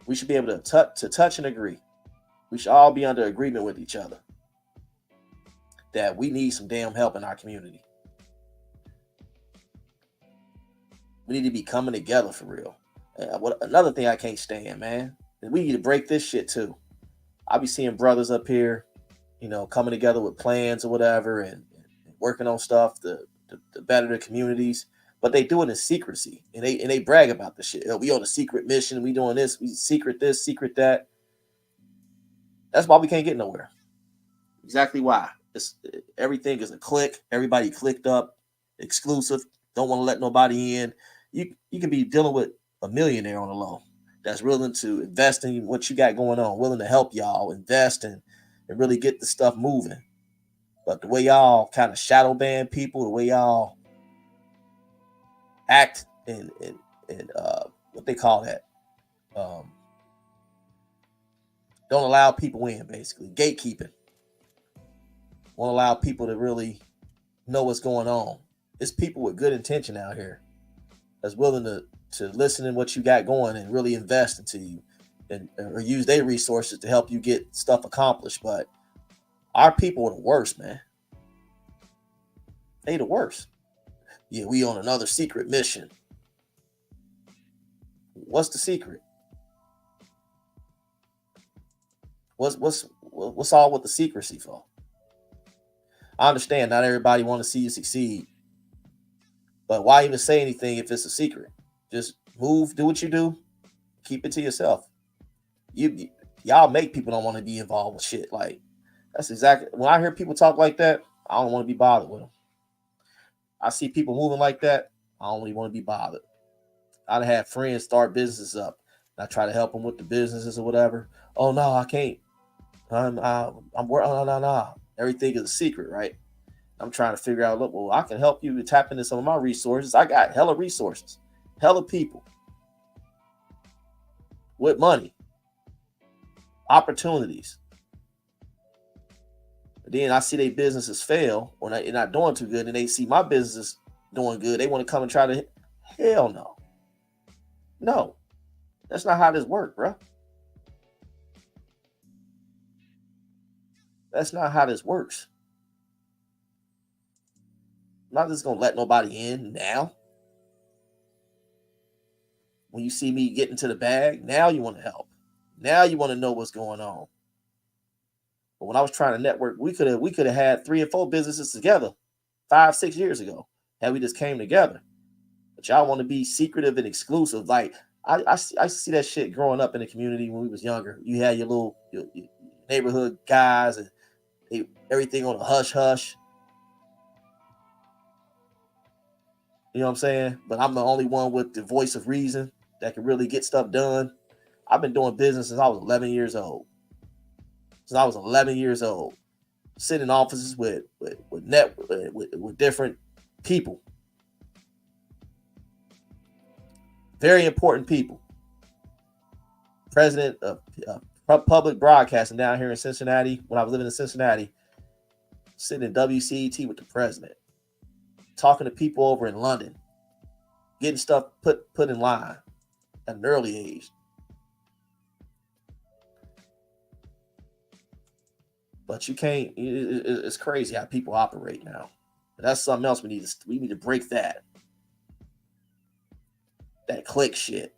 B: We should be able to touch and agree. We should all be under agreement with each other that we need some damn help in our community. We need to be coming together for real. Another thing I can't stand, man, is we need to break this shit too. I be seeing brothers up here, coming together with plans or whatever and working on stuff to better the communities, but they do it in secrecy and they brag about the shit. We on a secret mission. We doing this. We secret this, secret that. That's why we can't get nowhere. Exactly why. Everything is a click. Everybody clicked up, exclusive. Don't want to let nobody in. You can be dealing with a millionaire on the low that's willing to invest in what you got going on, willing to help y'all invest and really get the stuff moving. But the way y'all kind of shadow ban people, the way y'all act and what they call that, don't allow people in, basically. Gatekeeping. Won't allow people to really know what's going on. It's people with good intention out here that's willing to listen to what you got going and really invest into you or use their resources to help you get stuff accomplished. But our people are the worst, man. They the worst. Yeah, we on another secret mission. What's the secret? What's all with the secrecy for? I understand not everybody want to see you succeed, but why even say anything if it's a secret? Just move, do what you do, keep it to yourself. Y'all make people don't want to be involved with shit. Like, that's exactly when I hear people talk like that, I don't want to be bothered with them. I see people moving like that, I don't really want to be bothered. I'd have friends start businesses up, and I try to help them with the businesses or whatever. Oh no, I can't. I'm working. No. Everything is a secret, right? I'm trying to figure out, look, well, I can help you tap into some of my resources. I got hella resources, hella people with money, opportunities. But then I see their businesses fail or they're not doing too good, and they see my business doing good. They want to come and try to, hell no. No, that's not how this works, bro. That's not how this works. I'm not just going to let nobody in now. When you see me get into the bag, now you want to help. Now you want to know what's going on. But when I was trying to network, we could have had 3 or 4 businesses together 5-6 years ago had we just came together. But y'all want to be secretive and exclusive. Like I see that shit growing up in the community when we was younger. You had your neighborhood guys and everything on a hush hush. You know what I'm saying? But I'm the only one with the voice of reason that can really get stuff done. I've been doing business since I was 11 years old. Sitting in offices with different people. Very important people. President of public broadcasting down here in Cincinnati. When I was living in Cincinnati, sitting in WCET with the president, talking to people over in London, getting stuff put in line at an early age. But you can't. It's crazy how people operate now. That's something else we need to break that click shit.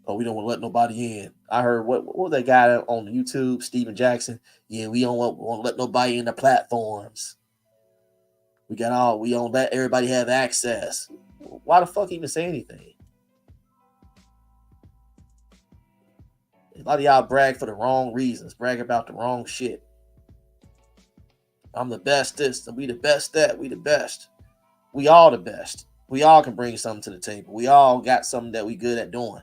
B: Oh, we don't want to let nobody in. I heard what was that guy on YouTube, Steven Jackson? Yeah, we don't want to let nobody in the platforms. We don't let everybody have access. Why the fuck even say anything? A lot of y'all brag for the wrong reasons, brag about the wrong shit. I'm the best this, we the best that, we the best. We all the best. We all can bring something to the table. We all got something that we good at doing.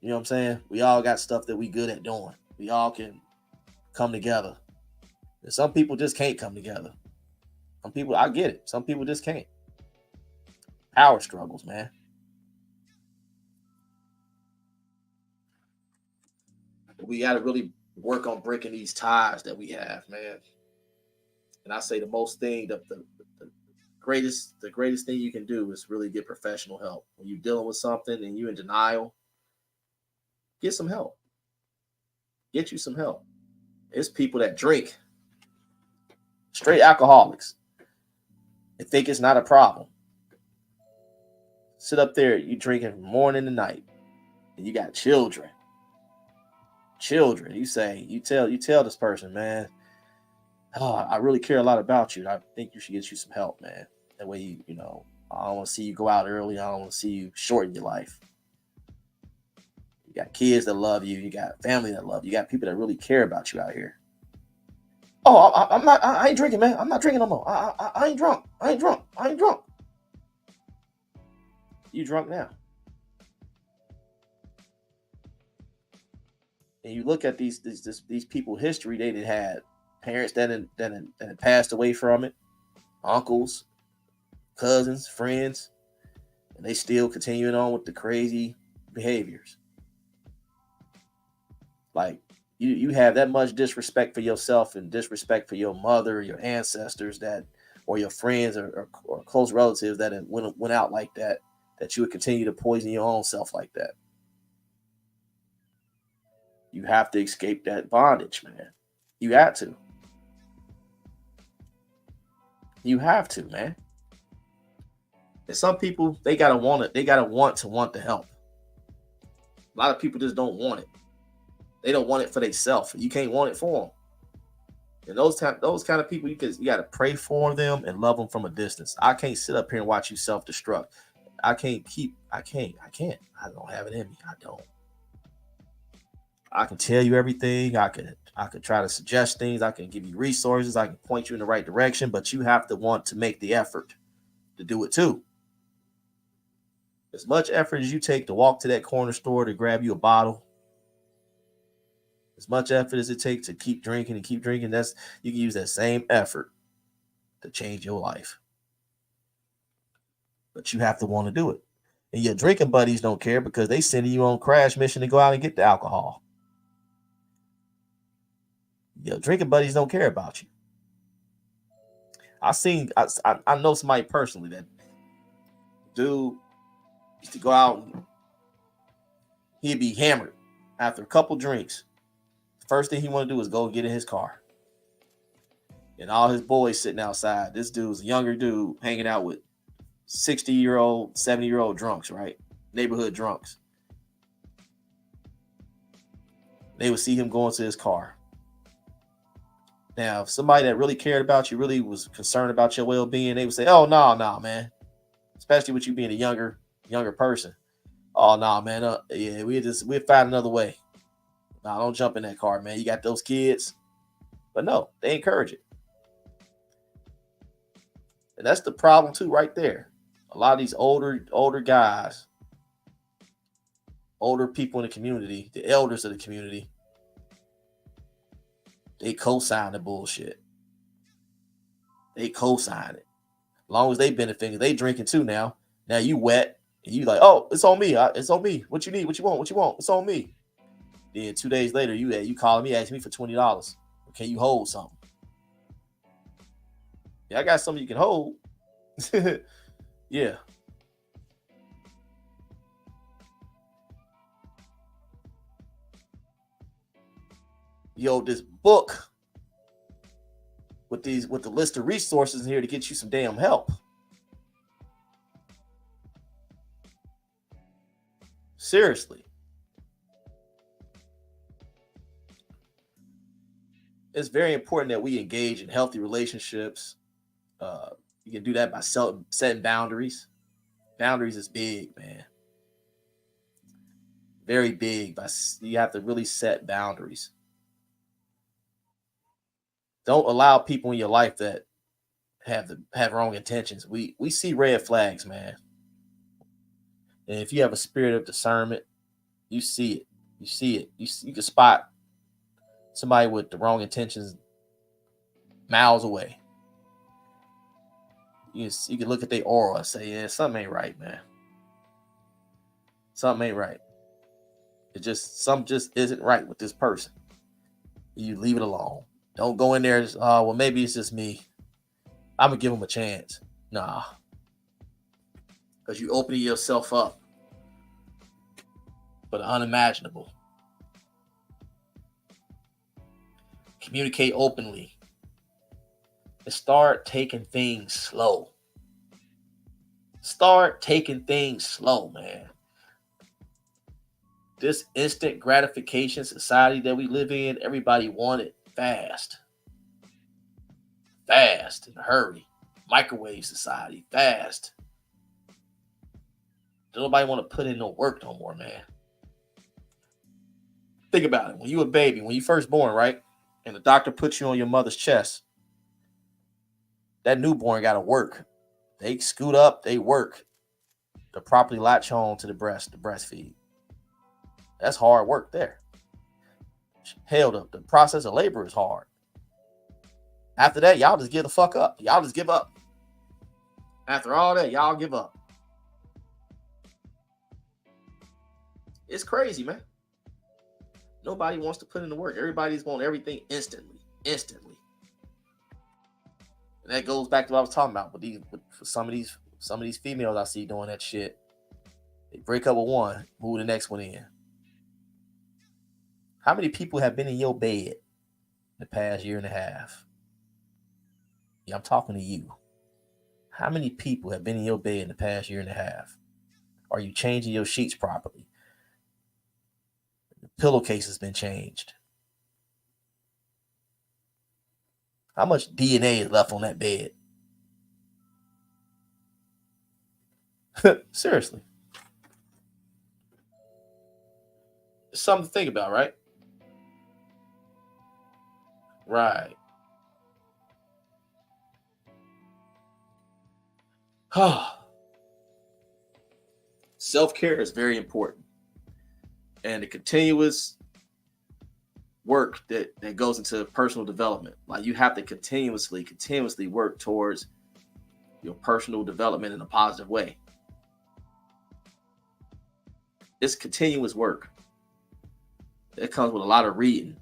B: You know what I'm saying? We all got stuff that we good at doing. We all can come together. And some people just can't come together. Some people, I get it. Some people just can't. Power struggles, man. We got to really work on breaking these ties that we have, man. And I say the greatest thing you can do is really get professional help. When you're dealing with something and you're in denial, get some help. Get you some help. It's people that drink, straight alcoholics. They think it's not a problem. Sit up there, you drinking from morning to night, and you got children. You tell this person, man, oh, I really care a lot about you. I think you should get you some help, man. That way, I don't want to see you go out early. I don't want to see you shorten your life. You got kids that love you. You got family that love you. You got people that really care about you out here. Oh, I ain't drinking, man. I'm not drinking no more. I ain't drunk. I ain't drunk. You drunk now. And you look at these people history, they had parents that had passed away from it, uncles, cousins, friends, and they still continuing on with the crazy behaviors. Like you have that much disrespect for yourself and disrespect for your mother or your ancestors or your friends or close relatives that went out like that you would continue to poison your own self like that. You have to escape that bondage, man. You have to. You have to, man. And some people, they gotta want it. They gotta want the help. A lot of people just don't want it. They don't want it for themselves. You can't want it for them. And those kind of people, you gotta pray for them and love them from a distance. I can't sit up here and watch you self-destruct. I can't. I don't have it in me. I don't. I can tell you everything. I could try to suggest things. I can give you resources. I can point you in the right direction, but you have to want to make the effort to do it too. As much effort as you take to walk to that corner store to grab you a bottle, as much effort as it takes to keep drinking, you can use that same effort to change your life. But you have to want to do it. And your drinking buddies don't care because they sending you on crash mission to go out and get the alcohol. Your drinking buddies don't care about you. I know somebody personally that dude used to go out and he'd be hammered after a couple drinks. First thing he want to do is go get in his car. And all his boys sitting outside. This dude's a younger dude hanging out with 60-year-old, 70-year-old drunks, right? Neighborhood drunks. They would see him going to his car. Now, if somebody that really cared about you, really was concerned about your well-being, they would say, oh, no, man. Especially with you being a younger person. Oh, no, man. Yeah, we'll find another way. No, don't jump in that car, man. You got those kids. But no, they encourage it. And that's the problem too, right there. A lot of these older guys, older people in the community, the elders of the community, they co-sign the bullshit. They co-sign it. As long as they benefiting, they drinking too now. Now you wet. And you like, oh, it's on me. It's on me. What you need? What you want? It's on me.
C: Then 2 days later, you calling me, asking me for $20. Can you hold something? Yeah, I got something you can hold. Yeah. Yo, this book with the list of resources in here to get you some damn help. Seriously. It's very important that we engage in healthy relationships. You can do that by setting boundaries. Boundaries is big, man. Very big. You have to really set boundaries. Don't allow people in your life that have wrong intentions. We see red flags, man. And if you have a spirit of discernment, you see it. You see it. You can spot somebody with the wrong intentions miles away. You can look at their aura and say, yeah, something ain't right, man. Something ain't right. Something just isn't right with this person. You leave it alone. Don't go in there. Well, maybe it's just me. I'm gonna give them a chance. Nah, because you opening yourself up for the unimaginable. Communicate openly and start taking things slow. Start taking things slow, man. This instant gratification society that we live in, everybody want it fast. Fast, in a hurry. Microwave society, fast. Don't nobody want to put in no work no more, man. Think about it. When you a baby, when you first born, right? And the doctor puts you on your mother's chest, that newborn got to work. They scoot up, they work to properly latch on to the breast, to breastfeed. That's hard work there. Hell, the process of labor is hard. After that, y'all just give the fuck up. Y'all just give up. After all that, y'all give up. It's crazy, man. Nobody wants to put in the work. Everybody's want everything instantly. Instantly. And that goes back to what I was talking about with some of these females I see doing that shit. They break up with one, move the next one in. How many people have been in your bed in the past year and a half? Yeah, I'm talking to you. How many people have been in your bed in the past year and a half? Are you changing your sheets properly? The pillowcase has been changed. How much DNA is left on that bed? Seriously. It's something to think about, right? Right. Self-care is very important. And the continuous work that goes into personal development. Like you have to continuously work towards your personal development in a positive way. It's continuous work. It comes with a lot of reading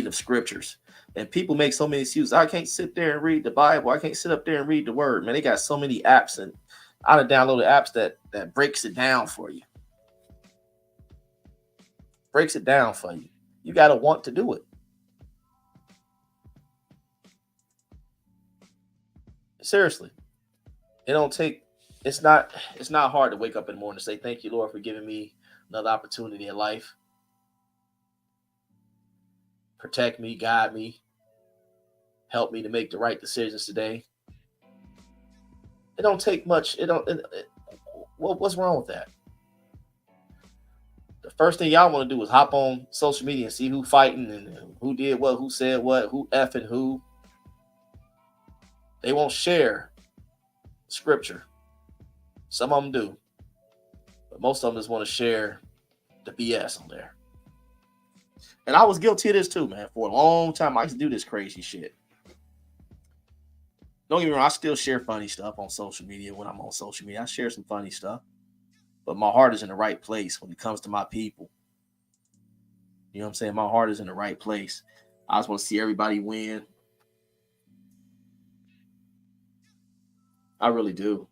C: of scriptures. And people make so many excuses. I can't sit there and read the Bible. I can't sit up there and read the word. Man, they got so many apps, and I done downloaded apps that breaks it down for you. Breaks it down for you. You got to want to do it. Seriously. It's not hard to wake up in the morning and say, thank you, Lord, for giving me another opportunity in life. Protect me, guide me, help me to make the right decisions today. It don't take much. What's wrong with that? The first thing y'all want to do is hop on social media and see who fighting and who did what, who said what, who effing who. They won't share scripture. Some of them do. But most of them just want to share the BS on there. And I was guilty of this too, man. For a long time, I used to do this crazy shit. Don't get me wrong, I still share funny stuff on social media when I'm on social media. I share some funny stuff. But my heart is in the right place when it comes to my people. You know what I'm saying? My heart is in the right place. I just want to see everybody win. I really do.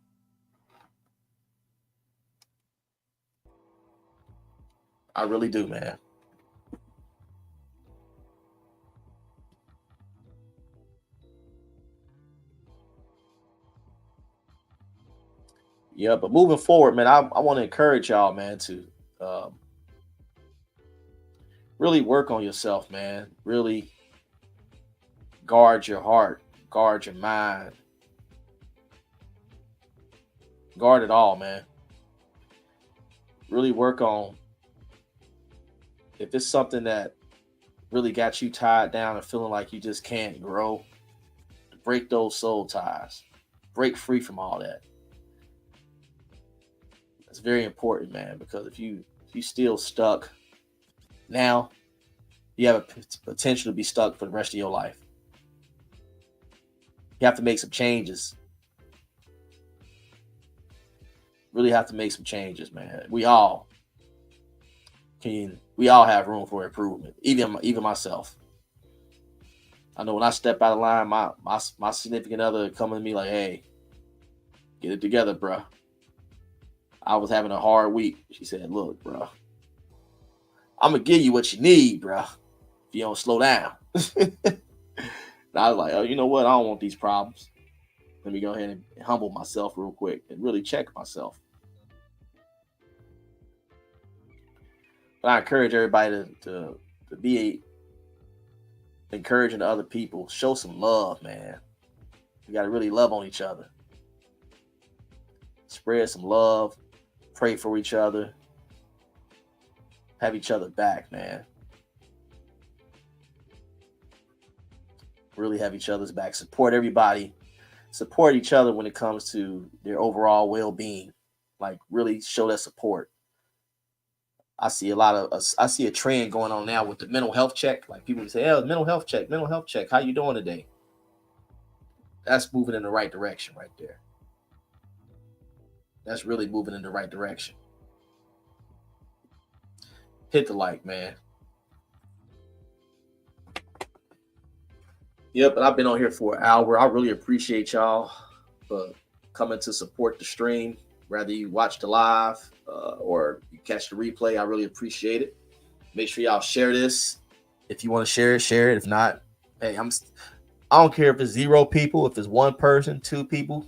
C: I really do, man. Yeah, but moving forward, man, I want to encourage y'all, man, to really work on yourself, man. Really guard your heart, guard your mind, guard it all, man. Really work on, if it's something that really got you tied down and feeling like you just can't grow, break those soul ties, break free from all that. It's very important, man, because if you still stuck now, you have a potential to be stuck for the rest of your life. You have to make some changes. Really have to make some changes, man. We all have room for improvement, even myself. I know when I step out of line, my significant other coming to me like, hey, get it together, bro. I was having a hard week. She said, look, bro, I'm going to give you what you need, bro, if you don't slow down. And I was like, oh, you know what? I don't want these problems. Let me go ahead and humble myself real quick and really check myself. But I encourage everybody to be encouraging to other people. Show some love, man. We got to really love on each other. Spread some love. Pray for each other. Have each other back, man. Really have each other's back. Support everybody. Support each other when it comes to their overall well-being. Like, really show that support. I see a trend going on now with the mental health check. Like, people say, oh, mental health check. How you doing today? That's moving in the right direction right there. That's really moving in the right direction. Hit the like, man. Yep, and I've been on here for an hour. I really appreciate y'all for coming to support the stream. Whether you watch the live or you catch the replay, I really appreciate it. Make sure y'all share this. If you want to share it, share it. If not, hey, I don't care if it's 0 people, if it's 1 person, 2 people.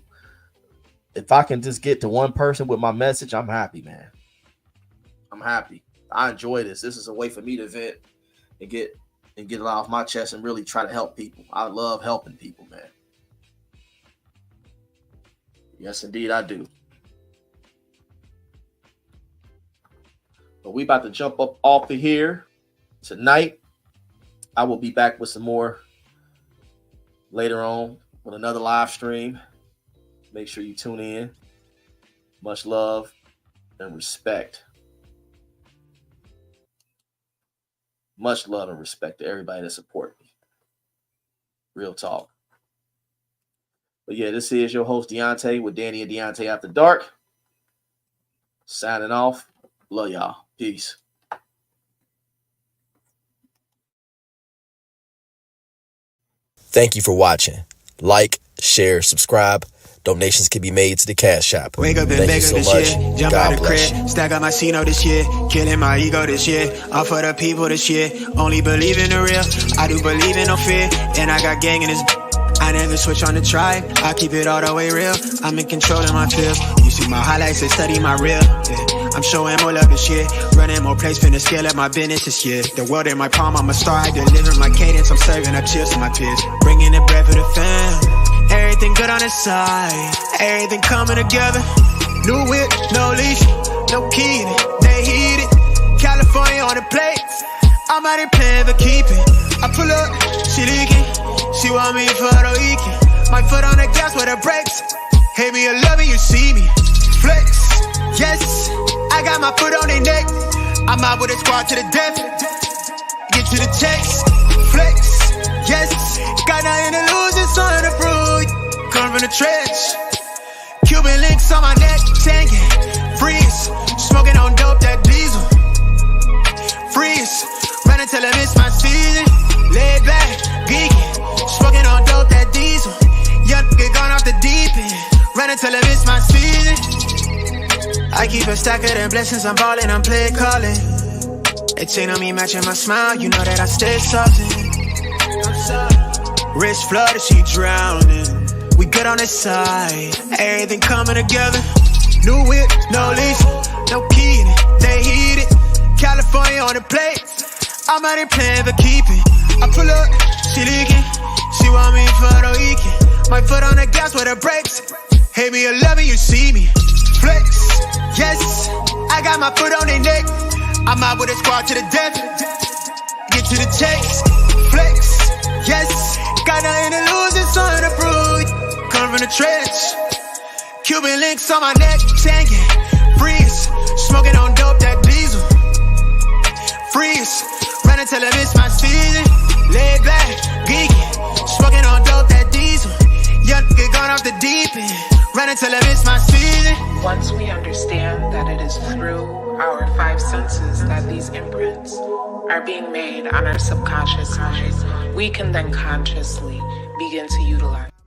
C: If I can just get to 1 person with my message, I'm happy, man. I'm happy. I enjoy this. This is a way for me to vent and get it off my chest and really try to help people. I love helping people, man. Yes, indeed, I do. But we about to jump up off of here tonight. I will be back with some more later on with another live stream. Make sure you tune in. Much love and respect. Much love and respect to everybody that support me. Real talk. But yeah, this is your host, Deonte, with Dany Deonte AfterDark. Signing off. Love y'all. Peace.
D: Thank you for watching. Like, share, subscribe. Donations can be made to the Cash App.
A: Wake up and
D: Thank
A: bake
D: you
A: up
D: so
A: this
D: much.
A: shit. Jump
D: God
A: out the
D: bless
A: crib.
D: you.
A: Stack up my Cino this year. Killing my ego this year. All for the people this year. Only believe in the real. I do believe in no fear. And I got gang in this. I never switch on the tribe. I keep it all the way real. I'm in control of my field. You see my highlights and study my real. Yeah. I'm showing more love this year. Running more plays, finna scale up my business this year. The world in my palm, I'm a star. I deliver my cadence. I'm serving up cheers to my peers. Bringing the bread for the fam. Everything good on the side. Everything coming together. New whip, no leash, no key. They heat it. California on the plate. I'm out here playing for keeping. I pull up, she leaking. She want me for the weekend. My foot on the gas with the brakes. Hate me or love me, you see me. Flex, yes. I got my foot on their neck. I'm out with a squad to the death. Get to the checks. Flex, yes. Got nothing to lose, it's something to prove. Come from the trench. Cuban links on my neck, tanking. Freeze, smoking on dope, that diesel. Freeze, ran a him it's my season. Laid back, geeking, smoking on dope, that diesel. Young nigga gone off the deep end. Run and tell him it's my season. I keep a stack of them blessings, I'm ballin', I'm play calling. They chain on me matching my smile, you know that I stay saltin'. Wrist flooded, she drowning. We good on this side, everything coming together. New whip, no leash, no key in it, they heat it. California on the plate, I'm out here playing but keep it. I pull up, she leaking, she want me for the weekend. My foot on the gas with the brakes. Hate me or love me, you see me. Flex, yes, I got my foot on their neck. I'm out with a squad to the death. Get to the chase. Flex, yes, got nothing to lose, it's on the prove. Come from the trench. Cuban links on my neck, tanking. Freeze, smoking on dope, that diesel. Freeze, run and tell him it's my season. Laid back, geeking, smoking on dope, that diesel. Young nigga gone off the deep end. Run and tell him it's my season.
E: Once we understand that it is through our five senses that these imprints are being made on our subconscious mind, we can then consciously begin to utilize.